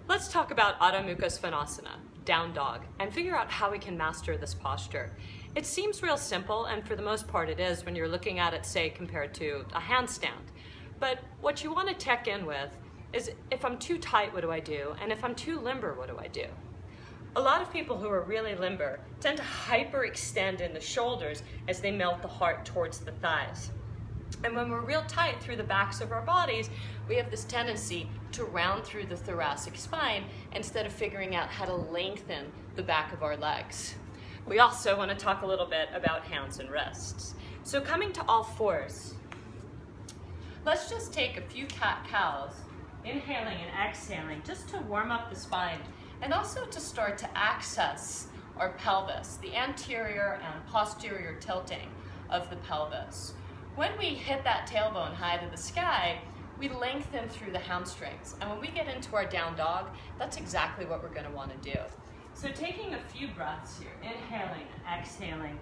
Let's talk about Adho Mukha Svanasana, down dog, and figure out how we can master this posture. It seems real simple, and for the most part it is when you're looking at it, say, compared to a handstand. But what you want to check in with is, if I'm too tight, what do I do? And if I'm too limber, what do I do? A lot of people who are really limber tend to hyperextend in the shoulders as they melt the heart towards the thighs. And when we're real tight through the backs of our bodies, we have this tendency to round through the thoracic spine instead of figuring out how to lengthen the back of our legs. We also want to talk a little bit about hands and wrists. So coming to all fours, let's just take a few cat-cows, inhaling and exhaling, just to warm up the spine and also to start to access our pelvis, the anterior and posterior tilting of the pelvis. When we hit that tailbone high to the sky, we lengthen through the hamstrings. And when we get into our down dog, that's exactly what we're going to want to do. So taking a few breaths here, inhaling and exhaling,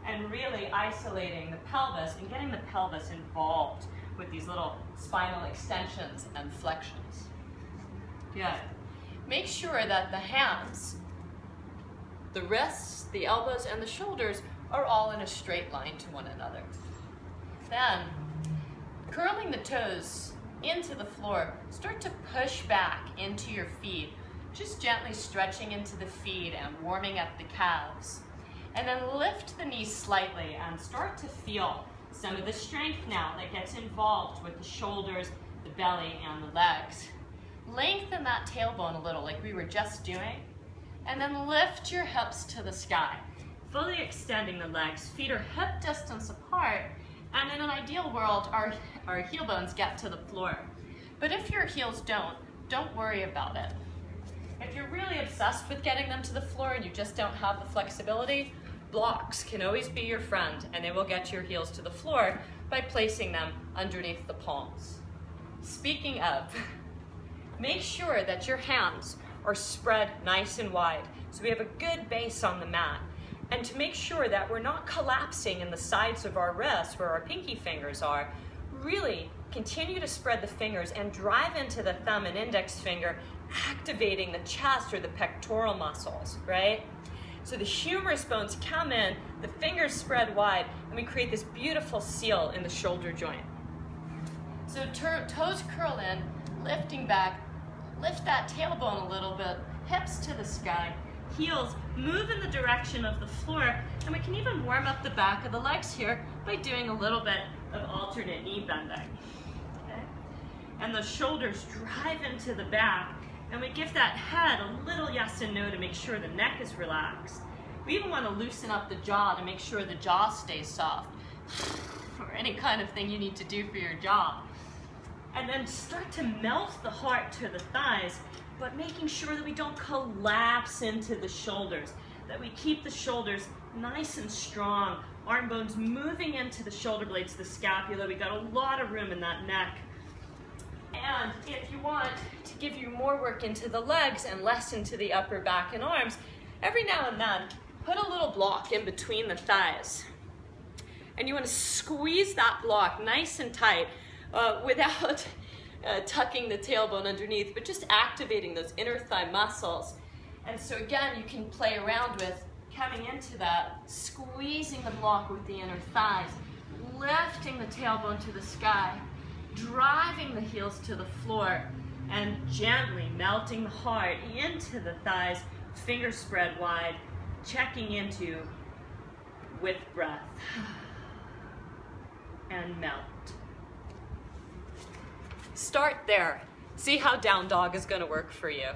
and really isolating the pelvis and getting the pelvis involved with these little spinal extensions and flexions. Good. Make sure that the hands, the wrists, the elbows, and the shoulders are all in a straight line to one another. Then, curling the toes into the floor, start to push back into your feet, just gently stretching into the feet and warming up the calves. And then lift the knees slightly and start to feel some of the strength now that gets involved with the shoulders, the belly, and the legs. Lengthen that tailbone a little like we were just doing, and then lift your hips to the sky, fully extending the legs. Feet are hip distance apart, and in an ideal world, our heel bones get to the floor. But if your heels don't worry about it. If you're really obsessed with getting them to the floor and you just don't have the flexibility, blocks can always be your friend, and they will get your heels to the floor by placing them underneath the palms. Speaking of, make sure that your hands are spread nice and wide so we have a good base on the mat. And to make sure that we're not collapsing in the sides of our wrists where our pinky fingers are, really continue to spread the fingers and drive into the thumb and index finger, activating the chest or the pectoral muscles, right? So the humerus bones come in, the fingers spread wide, and we create this beautiful seal in the shoulder joint. So toes curl in, lifting back, lift that tailbone a little bit, hips to the sky, heels move in the direction of the floor, and we can even warm up the back of the legs here by doing a little bit of alternate knee bending. Okay? And the shoulders drive into the back, and we give that head a little yes and no to make sure the neck is relaxed. We even want to loosen up the jaw to make sure the jaw stays soft, or any kind of thing you need to do for your jaw. And then start to melt the heart to the thighs, but making sure that we don't collapse into the shoulders, that we keep the shoulders nice and strong, arm bones moving into the shoulder blades, the scapula. We got a lot of room in that neck. And if you want to give you more work into the legs and less into the upper back and arms, every now and then, put a little block in between the thighs. And you want to squeeze that block nice and tight without tucking the tailbone underneath, but just activating those inner thigh muscles. And so again, you can play around with coming into that, squeezing the block with the inner thighs, lifting the tailbone to the sky, driving the heels to the floor, and gently melting the heart into the thighs, fingers spread wide, checking into with breath, and melt. Start there. See how down dog is going to work for you.